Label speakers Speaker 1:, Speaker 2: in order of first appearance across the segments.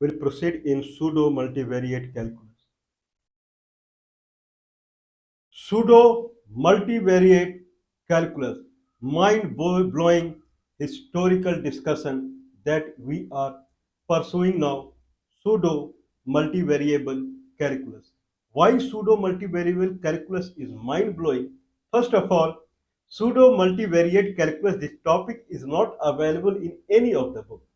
Speaker 1: We'll proceed in pseudo multivariate calculus. Pseudo multivariate calculus, mind blowing historical discussion that we are pursuing now. Pseudo multivariable calculus. Why pseudo multivariable calculus is mind blowing? First of all, pseudo multivariate calculus, this topic is not available in any of the books.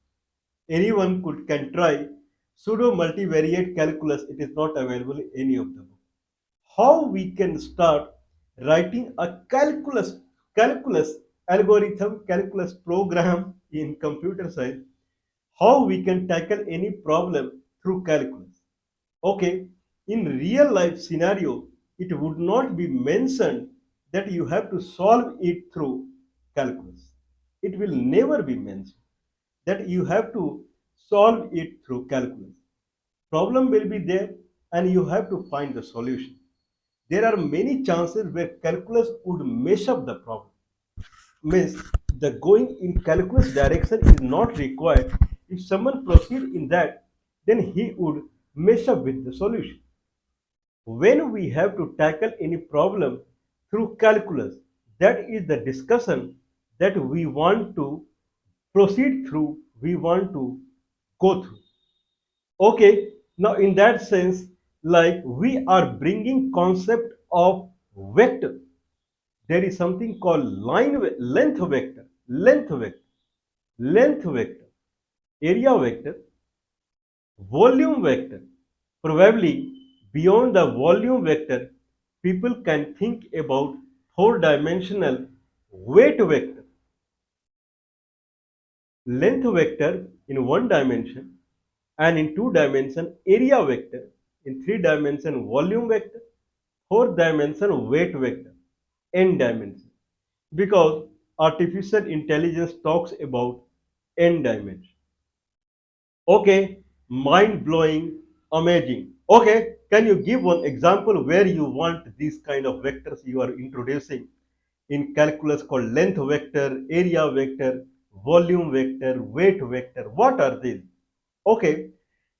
Speaker 1: Anyone can try pseudo multivariate calculus, it is not available in any of the books. How we can start writing a calculus algorithm, calculus program in computer science, how we can tackle any problem through calculus. Okay, in real life scenario, it would not be mentioned that you have to solve it through calculus. It will never be mentioned that you have to solve it through calculus. Problem will be there and you have to find the solution. There are many chances where calculus would mess up the problem. Means the going in calculus direction is not required. If someone proceed in that, then he would mess up with the solution. When we have to tackle any problem through calculus, that is the discussion that we want to proceed through, we want to go through. Okay, now in that sense, like we are bringing concept of vector. There is something called length vector, area vector, volume vector. Probably beyond the volume vector, people can think about four-dimensional weight vector, length vector in one dimension, and in two dimension area vector, in three dimension volume vector, fourth dimension weight vector, n dimension. Because artificial intelligence talks about n dimension. Okay, mind blowing, amazing. Okay, can you give one example where you want these kind of vectors you are introducing in calculus called length vector, area vector, volume vector, weight vector? What are these? Okay,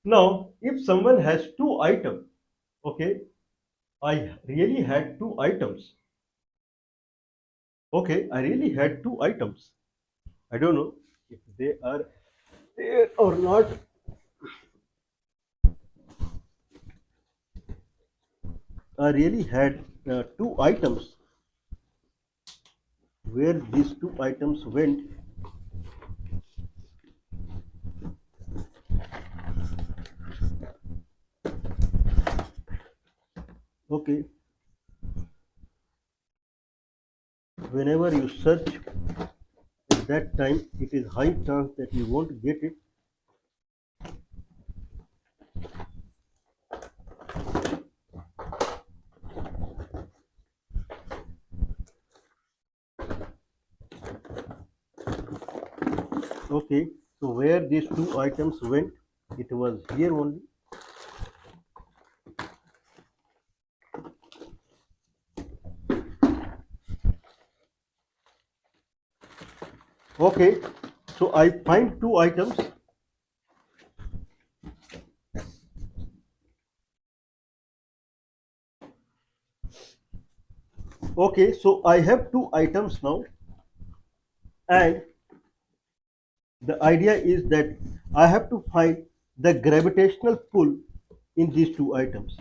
Speaker 1: now if someone has two items, okay, I really had two items. Okay, I really had two items. I don't know if they are there or not. I really had two items. Where these two items went? Okay, whenever you search at that time, it is high chance that you won't get it. Okay, so where these two items went, it was here only. Okay, so I find two items. Okay, so I have two items now, and the idea is that I have to find the gravitational pull in these two items.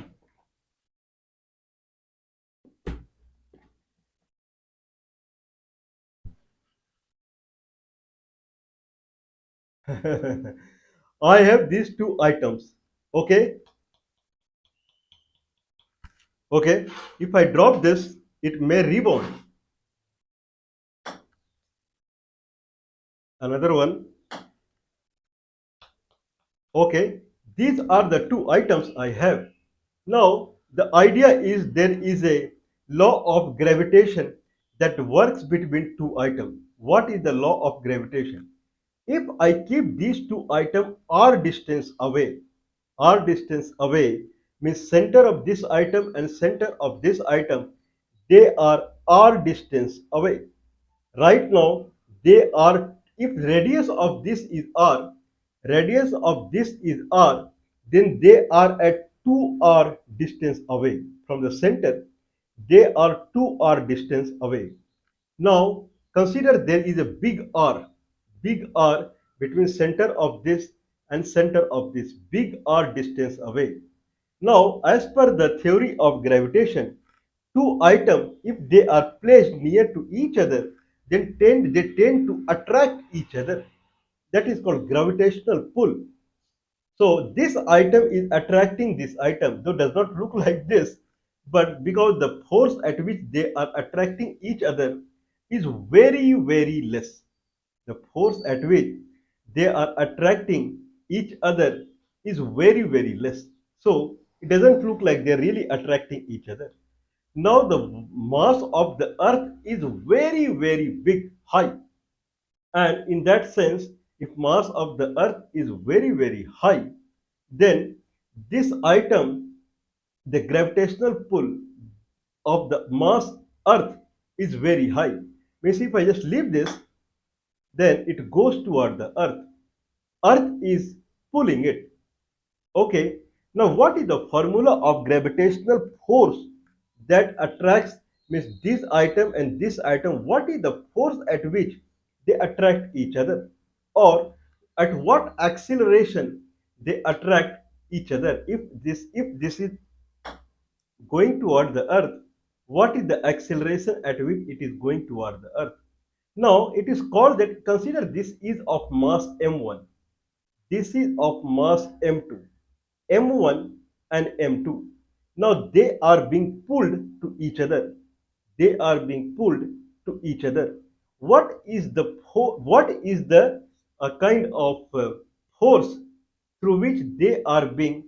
Speaker 1: I have these two items. Okay, okay. If I drop this, it may rebound. Another one. Okay, these are the two items I have. Now, the idea is there is a law of gravitation that works between two items. What is the law of gravitation? If I keep these two items r distance away means center of this item and center of this item, they are r distance away. Right now, they are, if radius of this is r, radius of this is r, then they are at 2r distance away from the center. They are 2r distance away. Now consider there is a big R between center of this and center of this, big R distance away. Now, as per the theory of gravitation, two items, if they are placed near to each other, then they tend to attract each other. That is called gravitational pull. So this item is attracting this item, though does not look like this, but because the force at which they are attracting each other is very, very less. The force at which they are attracting each other is very, very less. So it doesn't look like they're really attracting each other. Now the mass of the earth is very, very big, high. And in that sense, if mass of the earth is very, very high, then this item, the gravitational pull of the mass earth is very high. Means if I just leave this, then it goes toward the earth. Earth is pulling it. Okay. Now what is the formula of gravitational force that attracts, means this item and this item? What is the force at which they attract each other? Or at what acceleration they attract each other? If this is going toward the earth, what is the acceleration at which it is going toward the earth? Now it is called that, consider this is of mass m1, this is of mass m2, m1 and m2. Now they are being pulled to each other. They are being pulled to each other. What is the kind of force through which they are being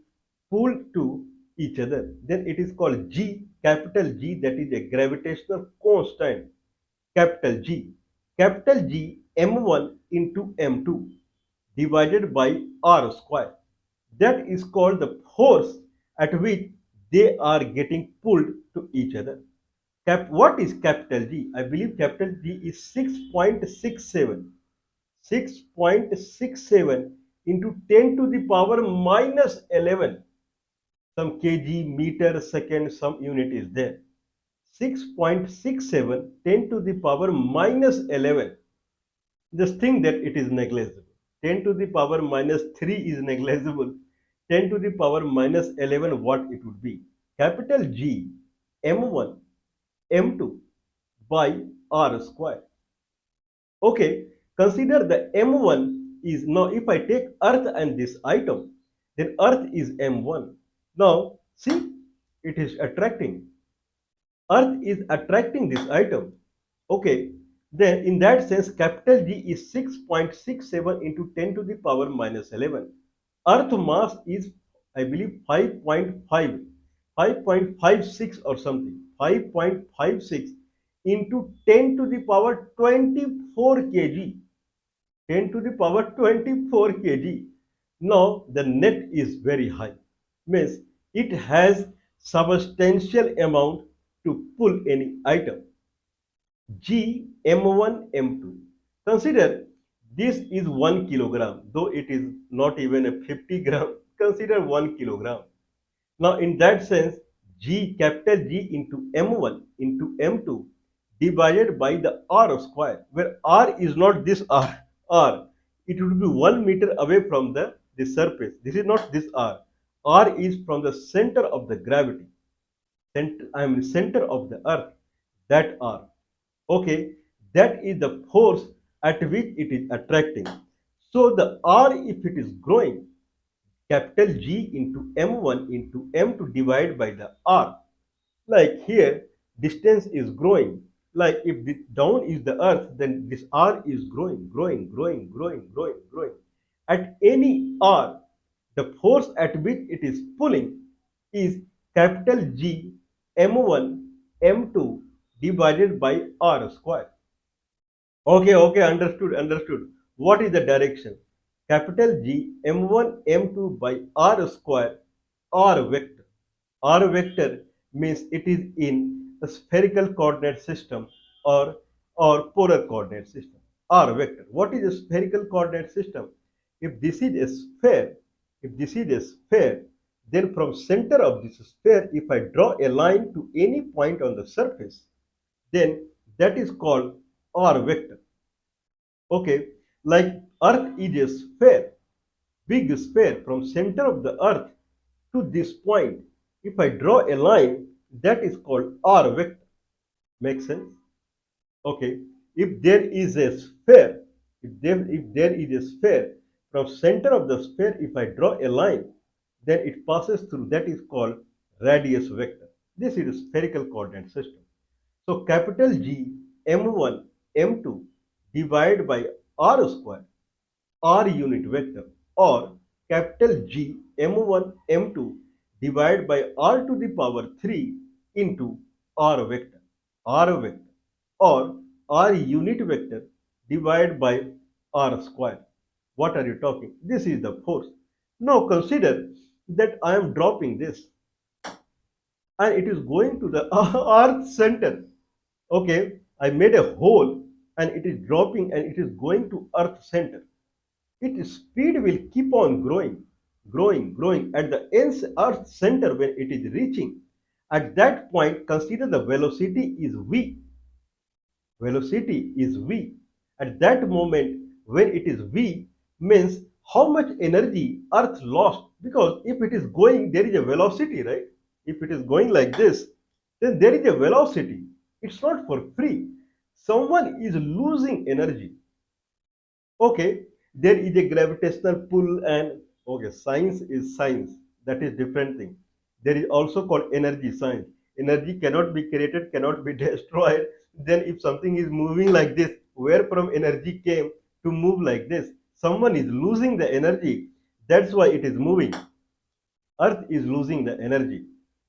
Speaker 1: pulled to each other? Then it is called G, capital G, that is a gravitational constant, capital G. Capital G m1 into m2 divided by r square. That is called the force at which they are getting pulled to each other. What is capital G? I believe capital G is 6.67. 6.67 into 10 to the power minus 11. Some kg, meter, second, some unit is there. 6.67, 10 to the power minus 11. Just think that it is negligible. 10 to the power minus 3 is negligible. 10 to the power minus 11, what it would be? Capital G m1 m2 by r square. Okay, consider the m1 is, now if I take earth and this item, then earth is m1. Now see, it is attracting. Earth is attracting this item. Okay, then in that sense, capital G is 6.67 into 10 to the power minus 11. Earth mass is, I believe, 5.5, 5.56 or something, 5.56 into 10 to the power 24 kg, 10 to the power 24 kg. Now the net is very high, means it has substantial amount to pull any item. G m1 m2. Consider this is 1 kilogram, though it is not even a 50 gram. Consider 1 kilogram. Now in that sense, G, capital G into m1 into m2 divided by the r square, where r is not this r. It would be 1 meter away from the surface. This is not this r. R is from the center of the gravity. I mean center of the earth, that r. Okay, that is the force at which it is attracting. So the r, if it is growing, capital G into m1 into m2 divided by the r. Like here, distance is growing. Like if the down is the earth, then this r is growing, growing, growing, growing, growing, growing. At any r, the force at which it is pulling is capital G m1 m2 divided by r square. Okay, okay, understood, understood. What is the direction? Capital G m1 m2 by r square, r vector. R vector means it is in a spherical coordinate system or polar coordinate system. R vector. What is a spherical coordinate system? If this is a sphere, if this is a sphere, then from center of this sphere, if I draw a line to any point on the surface, then that is called R vector. Okay, like Earth is a sphere, big sphere from center of the Earth to this point. If I draw a line, that is called R vector. Make sense? Okay, if there is a sphere, if there is a sphere, from center of the sphere, if I draw a line, then it passes through, that is called radius vector. This is a spherical coordinate system. So capital G m1 m2 divided by r square, r unit vector, or capital G m1 m2 divided by r to the power 3 into r vector, or r unit vector divided by r square. What are you talking? This is the force. Now consider that I am dropping this and it is going to the earth center. Okay, I made a hole and it is dropping and it is going to earth center. Its speed will keep on growing, growing. At the ends earth center, when it is reaching, at that point consider the velocity is v. Velocity is v. At that moment when it is v, means how much energy earth lost, because if it is going, there is a velocity, right? If it is going like this, then there is a velocity. It's not for free. Someone is losing energy. Okay, there is a gravitational pull, and okay, science is science. That is different thing. There is also called energy science. Energy cannot be created, cannot be destroyed. Then if something is moving like this, where from energy came to move like this? Someone is losing the energy. That's why it is moving. Earth is losing the energy.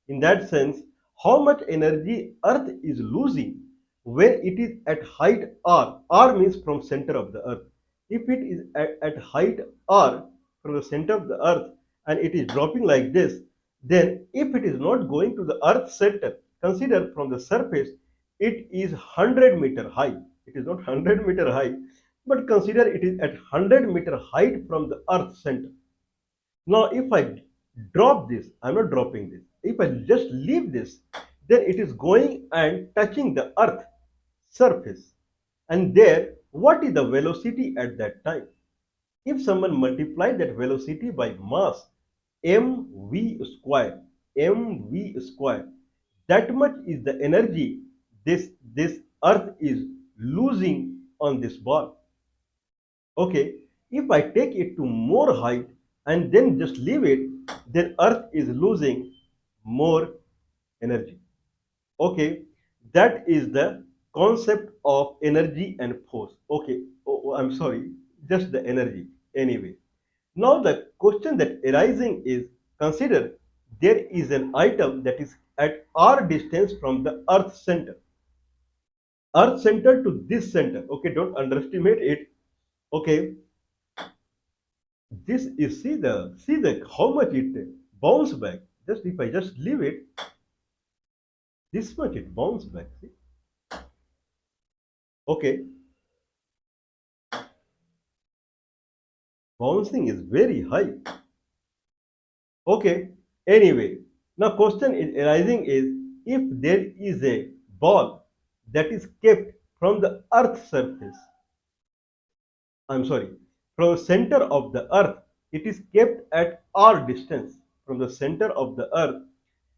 Speaker 1: In that sense, how much energy Earth is losing when it is at height R? R means from center of the Earth. If it is at height R from the center of the Earth and it is dropping like this, then if it is not going to the Earth center, consider from the surface, it is 100-meter high. It is not 100-meter high, but consider it is at 100-meter height from the Earth center. Now, if I drop this, I'm not dropping this. If I just leave this, then it is going and touching the earth surface. And there, what is the velocity at that time? If someone multiply that velocity by mass, mv square, mv square, that much is the energy this earth is losing on this ball. Okay, if I take it to more height and then just leave it, then earth is losing more energy. Okay, that is the concept of energy and force. Okay, I'm sorry, just the energy. Anyway, now the question that arising is, consider there is an item that is at r distance from the earth center. Earth center to this center. Okay, don't underestimate it. Okay, this is, see the how much it bounce back. Just if I just leave it, this much it bounce back. See? Okay, bouncing is very high. Okay, anyway, now question is arising is, if there is a ball that is kept from the earth surface, I'm sorry, from the center of the earth, it is kept at r distance from the center of the earth,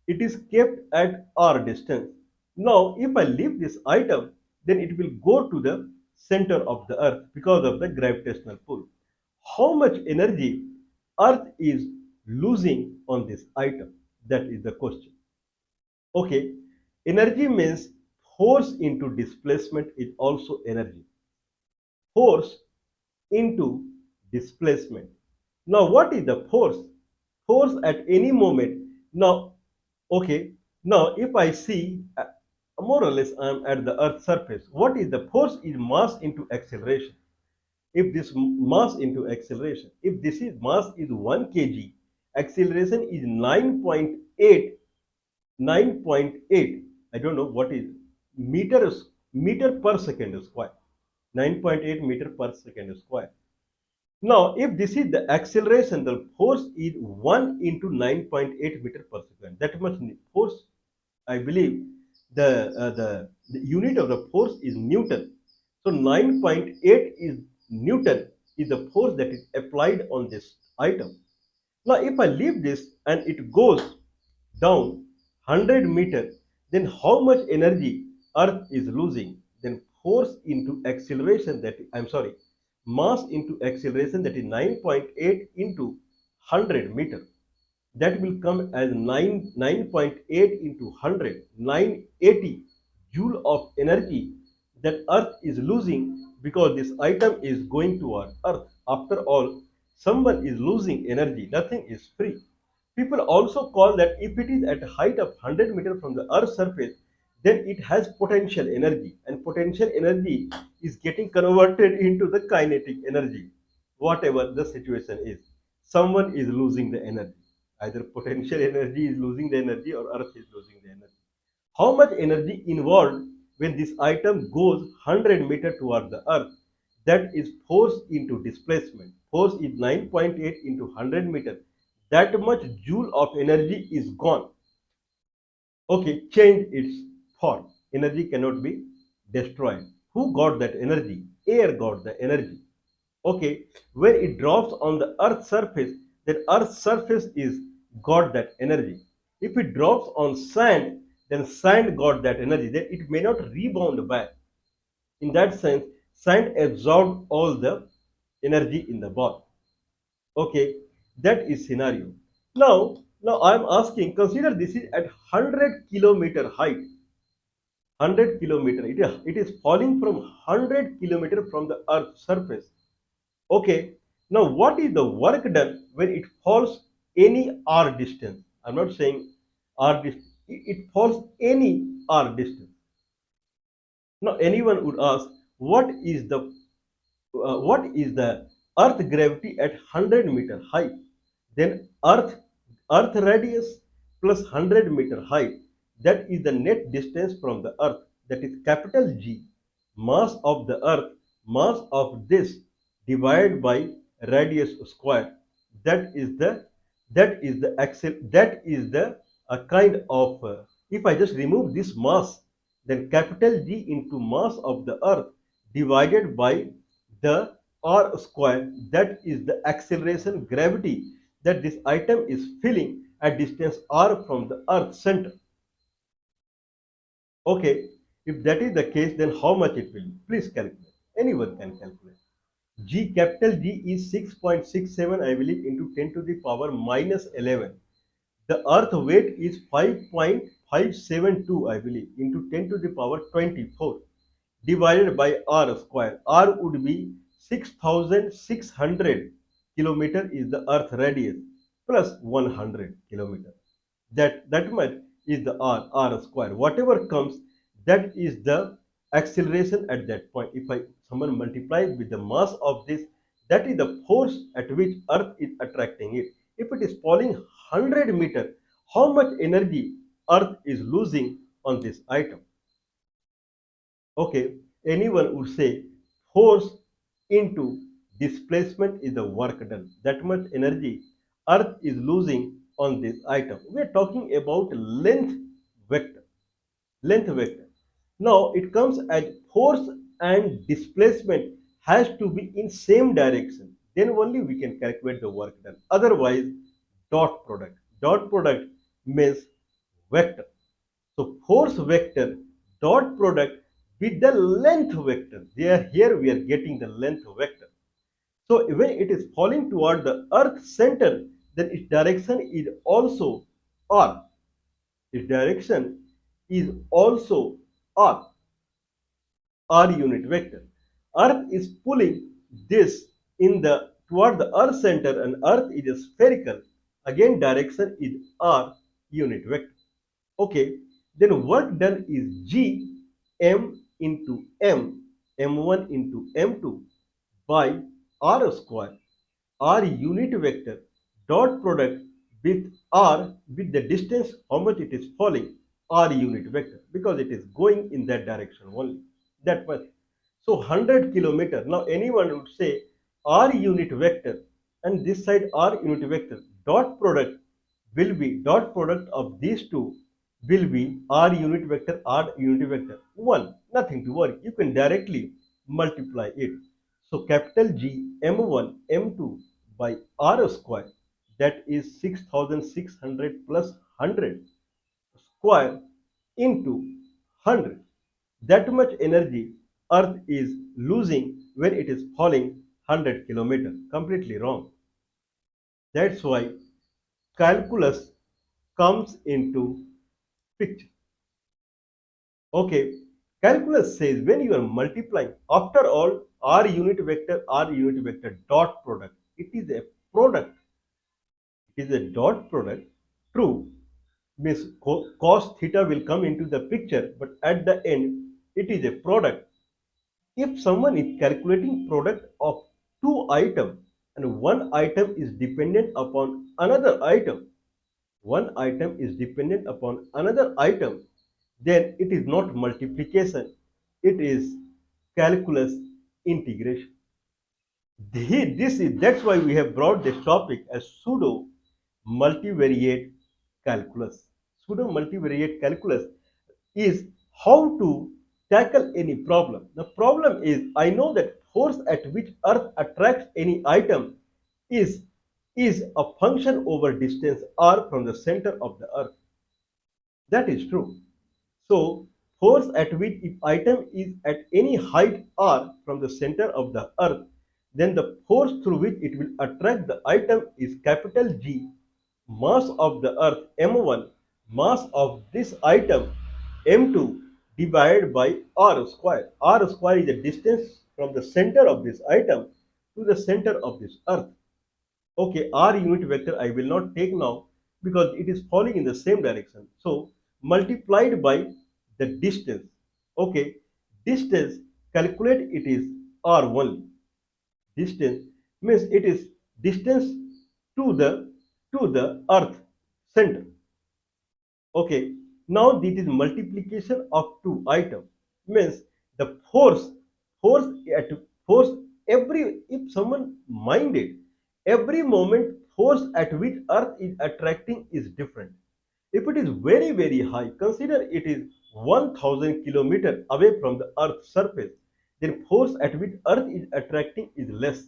Speaker 1: it is kept at r distance. Now, if I leave this item, then it will go to the center of the earth because of the gravitational pull. How much energy earth is losing on this item? That is the question. Okay, energy means force into displacement is also energy. Force into displacement. Now, what is the force? Force at any moment. Now, okay, now if I see more or less I am at the earth surface, what is the force? Is mass into acceleration. If this mass into acceleration, if this is mass is 1 kg, acceleration is 9.8, 9.8, I don't know what is meter per second square, 9.8 meter per second square. Now, if this is the acceleration, the force is 1 into 9.8 meter per second. That much force, I believe, the unit of the force is Newton. So 9.8 is Newton is the force that is applied on this item. Now, if I leave this and it goes down 100 meter, then how much energy Earth is losing? Then force into acceleration, that I'm sorry, mass into acceleration, that is 9.8 into 100 meter. That will come as 9.8 into 100, 980 joule of energy that Earth is losing because this item is going toward Earth. After all, someone is losing energy. Nothing is free. People also call that if it is at a height of 100 meters from the Earth's surface, then it has potential energy, and potential energy is getting converted into the kinetic energy. Whatever the situation is, someone is losing the energy. Either potential energy is losing the energy or Earth is losing the energy. How much energy involved when this item goes 100 meters toward the Earth? That is force into displacement. Force is 9.8 into 100 meters. That much joule of energy is gone. Okay, change its form. Energy cannot be destroyed. Who got that energy? Air got the energy. Okay, when it drops on the Earth's surface, then Earth's surface is got that energy. If it drops on sand, then sand got that energy. Then it may not rebound back. In that sense, sand absorbed all the energy in the ball. Okay, that is scenario. Now I am asking, consider this is at 100-kilometer height. 100 kilometer. It is falling from 100 kilometer from the Earth's surface. Okay, now what is the work done when it falls any r distance? I'm not saying r distance. It falls any r distance. Now anyone would ask, what is the Earth gravity at 100-meter height? Then Earth radius plus 100-meter height. That is the net distance from the Earth. That is capital G, mass of the Earth, mass of this divided by radius square. That is the axis. That is the a kind of if I just remove this mass, then capital G into mass of the Earth divided by the r square, that is the acceleration gravity that this item is feeling at distance r from the Earth center. Okay, if that is the case, then how much it will be? Please calculate. Anyone can calculate. G, capital G is 6.67, I believe, into 10 to the power minus 11. The Earth weight is 5.572, I believe, into 10 to the power 24 divided by r square. R would be 6,600 kilometer is the Earth radius plus 100 kilometer. That much is the r square. Whatever comes, that is the acceleration at that point. If someone multiplies with the mass of this, that is the force at which Earth is attracting it. If it is falling 100 meter, how much energy Earth is losing on this item? Okay, anyone would say force into displacement is the work done. That much energy Earth is losing on this item. We are talking about length vector. Length vector. Now it comes as force and displacement has to be in same direction. Then only we can calculate the work done. Otherwise, dot product. Dot product means vector. So force vector dot product with the length vector. Here we are getting the length vector. So when it is falling toward the Earth center, then its direction is also r. Its direction is also r, r unit vector. Earth is pulling this in the toward the Earth center, and Earth is spherical. Again, direction is r unit vector. Okay, then work done is G m into m1 into m2 by r square, r unit vector dot product with r with the distance how much it is falling, r unit vector, because it is going in that direction only. That much. So 100 kilometer. Now anyone would say r unit vector and this side r unit vector. Dot product will be dot product of these two will be r unit vector, r unit vector. 1. Nothing to worry. You can directly multiply it. So capital G M1 M2 by r square, that is 6600 plus 100 square into 100. That much energy Earth is losing when it is falling 100 kilometers. Completely wrong. That's why calculus comes into picture. Okay, calculus says when you are multiplying, after all, r unit vector dot product. It is a product. It is a dot product. True, means cos theta will come into the picture, but at the end, it is a product. If someone is calculating product of two items and one item is dependent upon another item, one item is dependent upon another item, then it is not multiplication, it is calculus integration. That's why we have brought this topic as pseudo multivariate calculus. Pseudo multivariate calculus is how to tackle any problem. The problem is I know that force at which Earth attracts any item is is a function over distance r from the center of the Earth. That is true. So force at which if item is at any height r from the center of the Earth, then the force through which it will attract the item is capital G, mass of the Earth m1, mass of this item m2 divided by r square. R square is the distance from the center of this item to the center of this Earth. Okay, r unit vector I will not take now because it is falling in the same direction. So multiplied by the distance. Okay, distance, calculate it is r only. Distance means it is distance to the earth center. Okay, now this is multiplication of two items. Means the force at force every if someone minded, every moment force at which earth is attracting is different. If it is very high, consider it is 1000 kilometers away from the earth's surface, then force at which earth is attracting is less.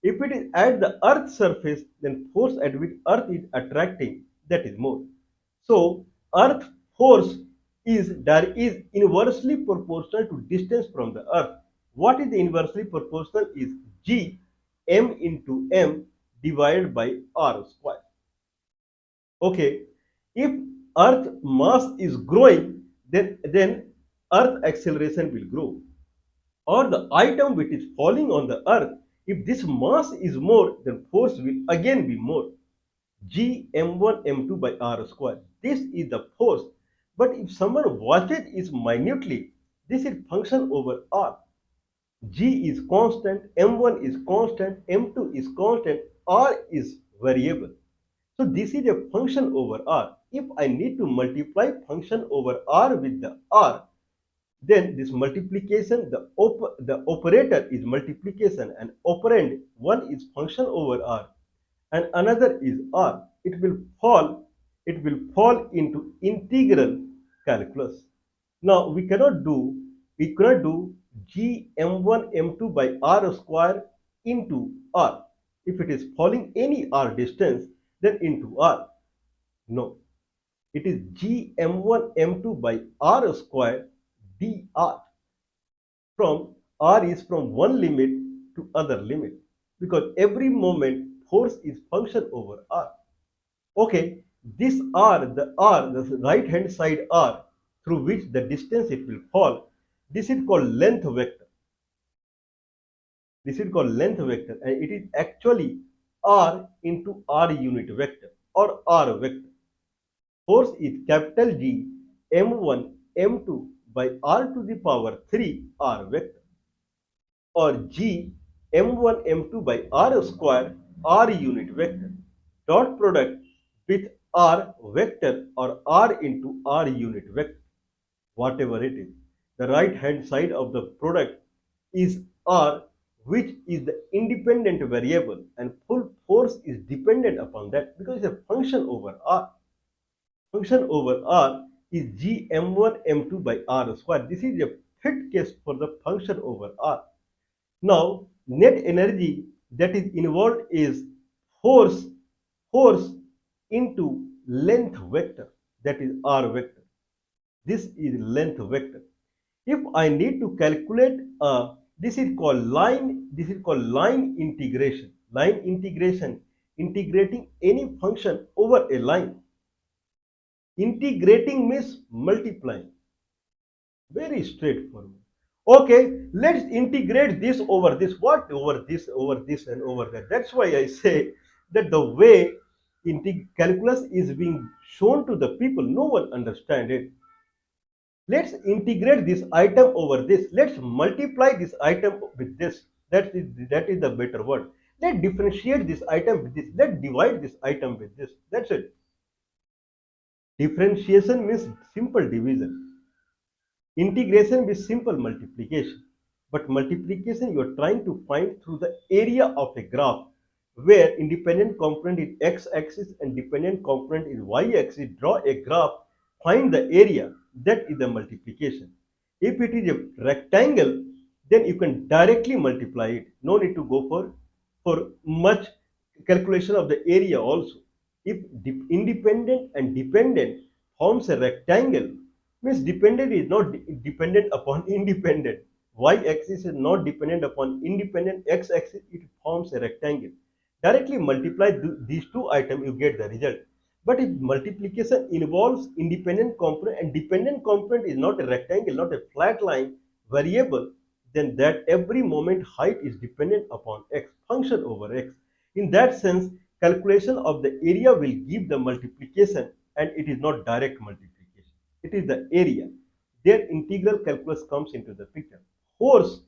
Speaker 1: If it is at the earth's surface, then force at which earth is attracting, that is more. So earth force is inversely proportional to distance from the earth. What is inversely proportional is G m into m divided by r square. Okay, if earth mass is growing, then earth acceleration will grow. Or the item which is falling on the earth, if this mass is more, then force will again be more. G m1 m2 by r square. This is the force. But if someone watches it minutely, this is function over r. G is constant, m1 is constant, m2 is constant, r is variable. So this is a function over r. If I need to multiply function over r with the r, then this multiplication, the operator is multiplication and operand one is function over r and another is r. It will fall into integral calculus. Now we cannot do g m1 m2 by r square into r. If it is falling any r distance, then into r. No, it is g m1 m2 by r square dr. From r is from one limit to other limit because every moment force is function over r. Okay, this the right hand side r through which the distance it will fall, this is called length vector. This is called length vector and it is actually r into r unit vector or r vector. Force is capital G m1 m2 by r to the power 3 r vector or G m1 m2 by r square r unit vector. Dot product with r vector or r into r unit vector, whatever it is. The right hand side of the product is r which is the independent variable, and full force is dependent upon that because it's a function over R. Function over R is G m1 m2 by R square. This is a fit case for the function over R. Now, net energy that is involved is force, force into length vector, that is R vector. This is length vector. If I need to calculate this is called line integration. Line integration, integrating any function over a line. Integrating means multiplying. Very straightforward. Okay, let's integrate this over this. What over this, over this, and over that? That's why I say that the way calculus is being shown to the people, no one understands it. Let's integrate this item over this. Let's multiply this item with this. That is the better word. Let's differentiate this item with this. Let's divide this item with this. That's it. Differentiation means simple division. Integration is simple multiplication, but multiplication you are trying to find through the area of a graph where independent component is x-axis and dependent component is y-axis. Draw a graph, find the area, that is the multiplication. If it is a rectangle, then you can directly multiply it. No need to go for much calculation of the area also. If independent and dependent forms a rectangle, means dependent is not dependent upon independent. Y-axis is not dependent upon independent. X-axis, it forms a rectangle. Directly multiply these two items, you get the result. But if multiplication involves independent component and dependent component is not a rectangle, not a flat line variable, then that every moment height is dependent upon x, function over x. In that sense, calculation of the area will give the multiplication, and it is not direct multiplication. It is the area. Their integral calculus comes into the picture. Force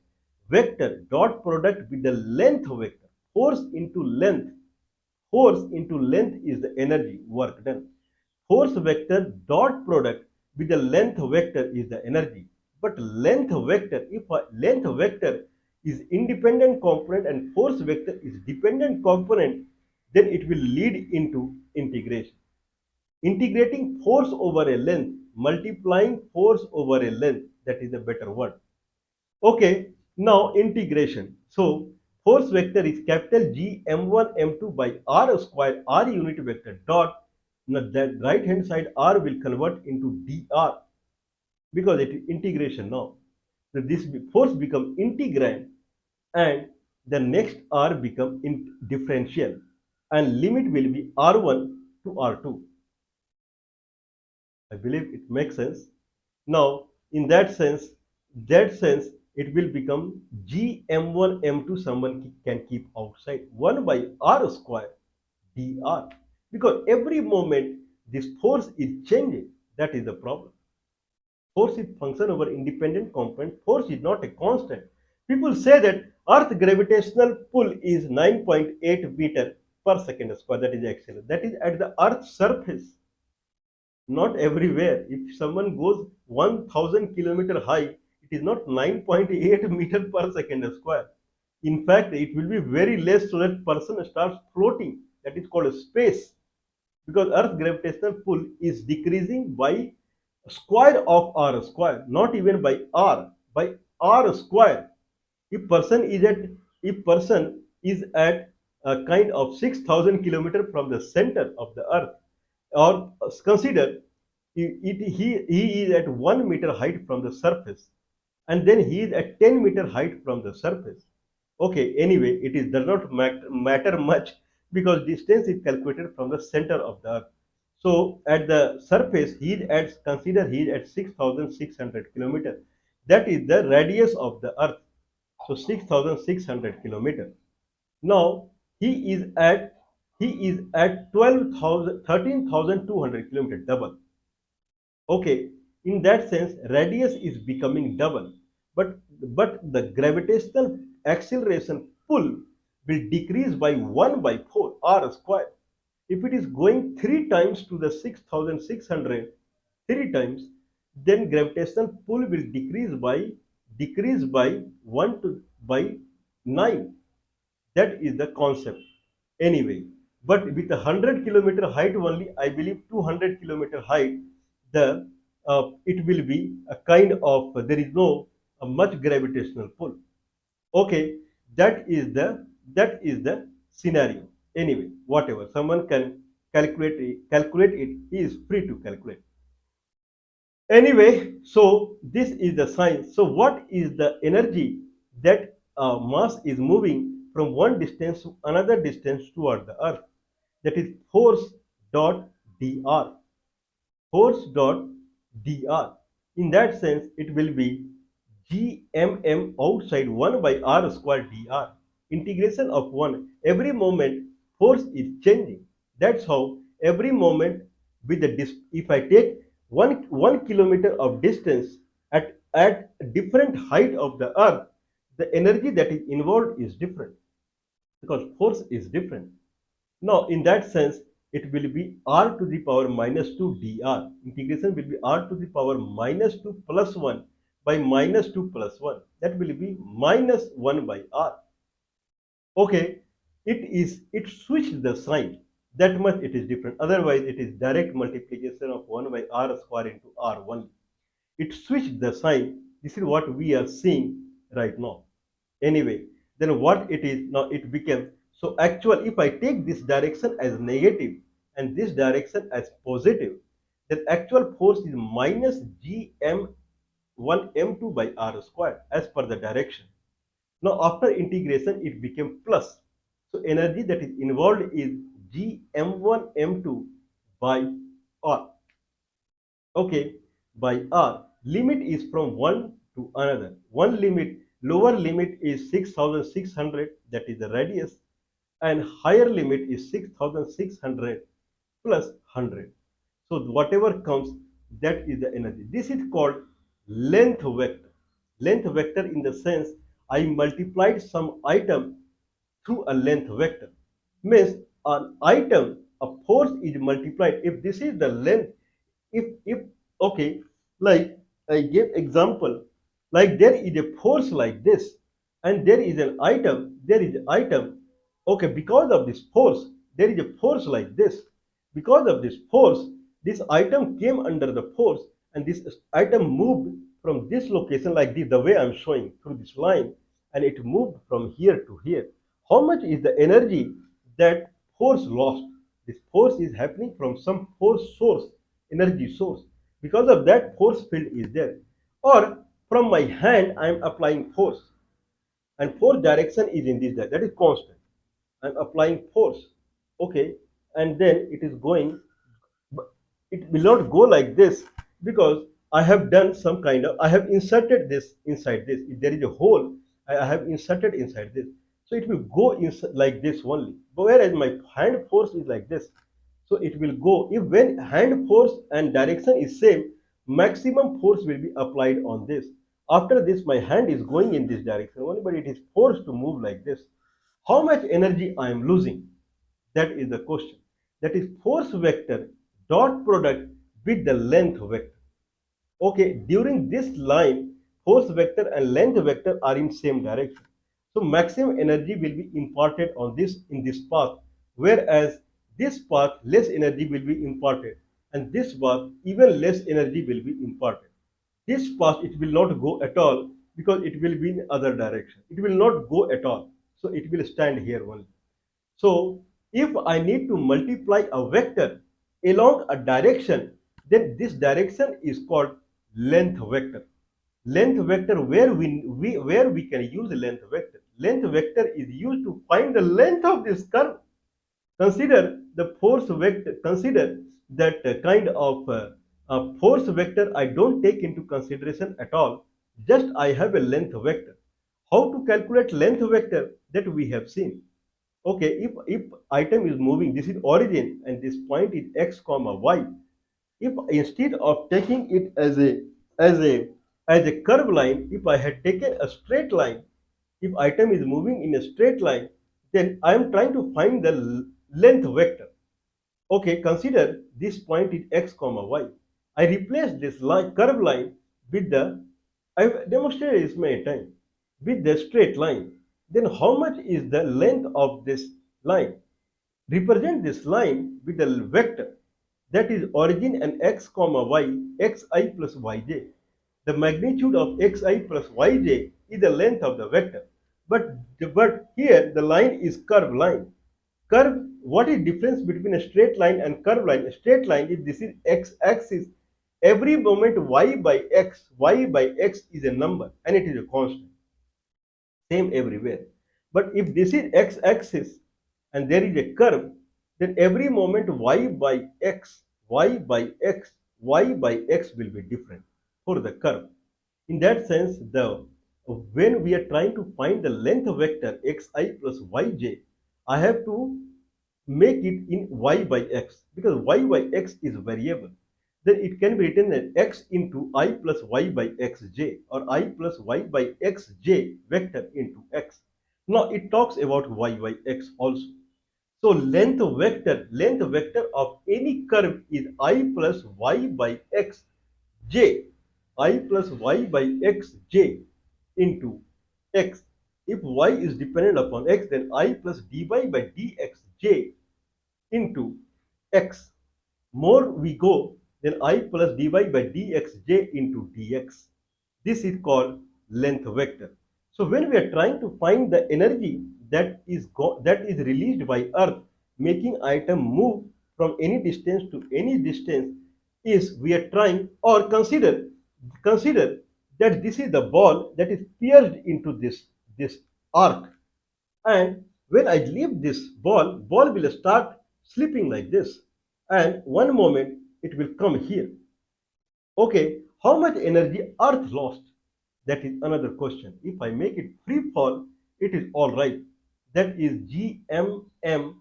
Speaker 1: vector dot product with the length vector. Force into length. Force into length is the energy work done. Force vector dot product with the length vector is the energy. But length vector, if a length vector is independent component and force vector is dependent component, then it will lead into integration. Integrating force over a length, multiplying force over a length, that is a better word. Okay, now integration. So force vector is capital G m1 m2 by r square, r unit vector dot. Now that right hand side r will convert into dr because it is integration now. So this force become integrand, and the next r become differential, and limit will be r1 to r2. I believe it makes sense. Now, in that sense, it will become G m1 m2 someone can keep outside 1 by r square dr, because every moment this force is changing. That is the problem. Force is function over independent component. Force is not a constant. People say that Earth gravitational pull is 9.8 meter per second square. That is excellent. That is at the Earth's surface. Not everywhere. If someone goes 1000 kilometer high, it is not 9.8 meter per second square. In fact, it will be very less, so that person starts floating. That is called a space, because Earth gravitational pull is decreasing by square of r square, not even by r square. If person is at a kind of 6000 kilometer from the center of the Earth, or consider he is at 1 meter height from the surface, and then he is at 10-meter height from the surface. Okay, anyway, does not matter much, because distance is calculated from the center of the Earth. So at the surface, consider he is at 6,600 kilometers. That is the radius of the Earth. So 6,600 kilometers. Now he is at 12,000 13,200 kilometers, double. Okay, in that sense, radius is becoming double, but the gravitational acceleration pull will decrease by 1 by 4 r square. If it is going 3 times to the 6,600, 3 times, then gravitational pull will decrease by 1 to by 9. That is the concept. Anyway, but with a 100-kilometer height only, I believe 200-kilometer height, the it will be a kind of there is no much gravitational pull. Okay, that is the scenario. Anyway, whatever someone can calculate it, he is free to calculate. Anyway, so this is the science. So what is the energy that mass is moving from one distance to another distance toward the earth? That is force dot dr. Force dot dr. In that sense, it will be gmm outside 1 by r square dr. Integration of 1. Every moment force is changing. That's how every moment with the if I take 1 kilometer of distance at different height of the earth, the energy that is involved is different because force is different. Now, in that sense, it will be r to the power minus 2 dr. Integration will be r to the power minus 2 plus 1 by minus 2 plus 1. That will be minus 1 by r. Okay, it switched the sign. That much it is different. Otherwise, it is direct multiplication of 1 by r square into r1. It switched the sign. This is what we are seeing right now. Anyway, then what it is now, it became so actual. If I take this direction as negative and this direction as positive, then actual force is minus gm1 m2 by r squared as per the direction. Now after integration it became plus. So energy that is involved is gm1 m2 by r. Okay, by r. Limit is from one to another. One limit, lower limit is 6,600, that is the radius, and higher limit is 6,600 plus 100. So whatever comes, that is the energy. This is called length vector. Length vector in the sense I multiplied some item through a length vector. Means an item, a force is multiplied. If this is the length, if okay, like I gave example, like there is a force like this, and there is an item, there is an item. Okay, because of this force, there is a force like this. Because of this force, this item came under the force, and this item moved from this location like this, the way I'm showing through this line, and it moved from here to here. How much is the energy that force lost? This force is happening from some force source, energy source. Because of that, force field is there. Or from my hand, I am applying force, and force direction is in this direction. That is constant. I am applying force. Okay, and then it is going, but it will not go like this because I have done some kind of, I have inserted this inside this. If there is a hole, I have inserted inside this. So it will go inside like this only. But whereas my hand force is like this. So it will go, if when hand force and direction is same, maximum force will be applied on this. After this, my hand is going in this direction only, but it is forced to move like this. How much energy I am losing? That is the question. That is force vector dot product with the length vector. Okay, during this line, force vector and length vector are in same direction. So maximum energy will be imparted on this in this path, whereas this path less energy will be imparted, and this path even less energy will be imparted. This path it will not go at all because it will be in other direction. It will not go at all. So it will stand here only. So if I need to multiply a vector along a direction, then this direction is called length vector. Length vector where we can use length vector. Length vector is used to find the length of this curve. Consider the force vector. Consider that kind of force vector I don't take into consideration at all. Just I have a length vector. How to calculate length vector that we have seen. Okay, if item is moving, this is origin and this point is x comma y. If instead of taking it as a as a curve line, if I had taken a straight line, if item is moving in a straight line, then I am trying to find the length vector. Okay, consider this point is x comma y. I replace this line, curve line with the, I've demonstrated this many times, with the straight line. then how much is the length of this line? Represent this line with a vector that is origin and x comma y, xi plus yj. The magnitude of xi plus yj is the length of the vector. But here the line is curved line. Curve, what is difference between a straight line and curved line? A straight line, if this is x-axis, every moment y by x is a number and it is a constant. Same everywhere. But if this is x-axis and there is a curve, then every moment y by x, y by x will be different for the curve. In that sense, when we are trying to find the length vector xi plus yj, I have to make it in y by x because y by x is variable. Then it can be written as x into I plus y by xj or I plus y by xj vector into x. Now it talks about y by x also. So length vector of any curve is I plus y by x j, I plus y by x j into x. If y is dependent upon x, then I plus dy by dx j into x. More we go, then I plus dy by dx j into dx. This is called length vector. So when we are trying to find the energy that is released by Earth, making item move from any distance to any distance, is we are trying or consider that this is the ball that is pierced into this arc, and when I leave this ball will start slipping like this, and one moment it will come here. Okay, how much energy Earth lost? That is another question. If I make it free fall, it is all right. That is gmm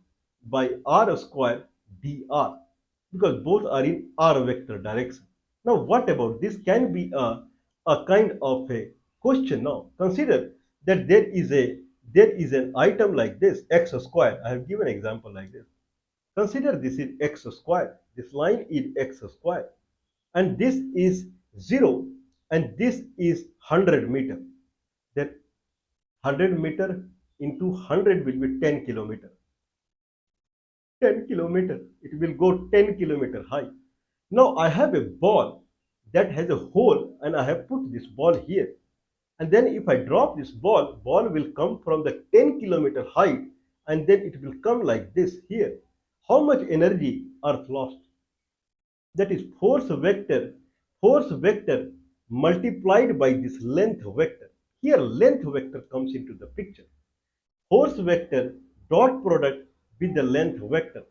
Speaker 1: by r square dr, because both are in r vector direction. Now, what about this? Can be a kind of a question. Now, consider that there is an item like this x square. I have given an example like this. Consider this is x square. This line is x square, and this is 0, and this is 100 meter. Then 100 meter into 100 will be 10 kilometer. 10 kilometer. It will go 10 kilometer high. Now I have a ball that has a hole, and I have put this ball here. And then if I drop this ball will come from the 10-kilometer height, and then it will come like this here. How much energy Earth lost? That is force vector multiplied by this length vector. Here length vector comes into the picture. Force vector dot product with the length vector.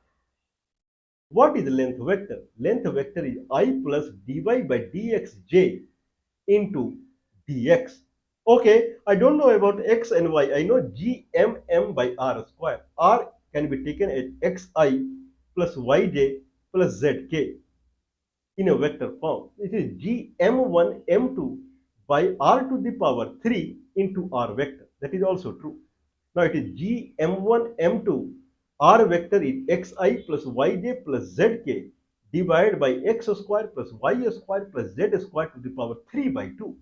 Speaker 1: What is length vector? Length vector is I plus dy by dxj into dx. Okay, I don't know about x and y. I know gmm by r square. R can be taken as xi plus yj plus zk in a vector form. It is gm1 m2 by r to the power 3 into r vector. That is also true. Now it is gm1 m2, r vector is xi plus yj plus zk divided by x square plus y square plus z square to the power 3 by 2.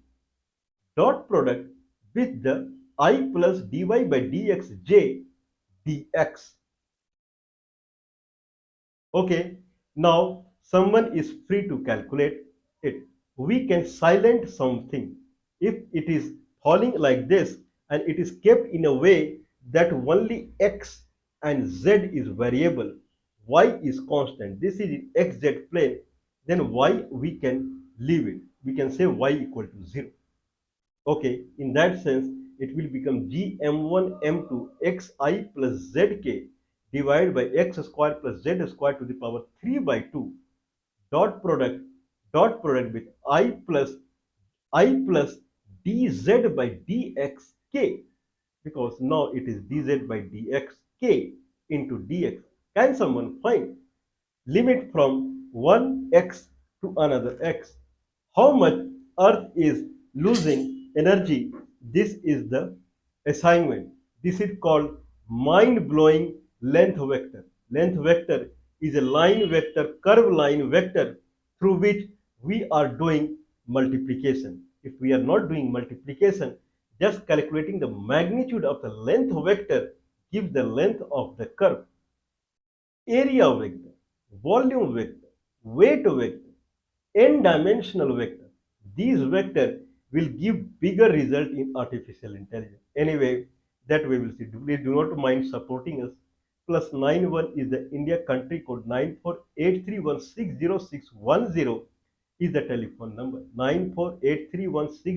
Speaker 1: Dot product with the I plus dy by dxj dx. Okay, now someone is free to calculate it. We can silent something. If it is falling like this and it is kept in a way that only x and z is variable, y is constant. This is in xz plane, then y we can leave it. We can say y equal to 0. Okay, in that sense, it will become gm1 m2 xi plus zk divided by x square plus z square to the power 3 by 2 dot product with I plus dz by dxk, because now it is dz by dxk into dx. Can someone find limit from one x to another x? How much Earth is losing energy? This is the assignment. This is called mind-blowing length vector. Length vector is a line vector, curve line vector through which we are doing multiplication. If we are not doing multiplication, Just calculating the magnitude of the length vector gives the length of the curve. Area vector, volume vector, weight vector, n-dimensional vector. These vectors will give bigger result in artificial intelligence. Anyway, that we will see. Please do not mind supporting us. +91 is the India country code. 9483160610 is the telephone number. 948316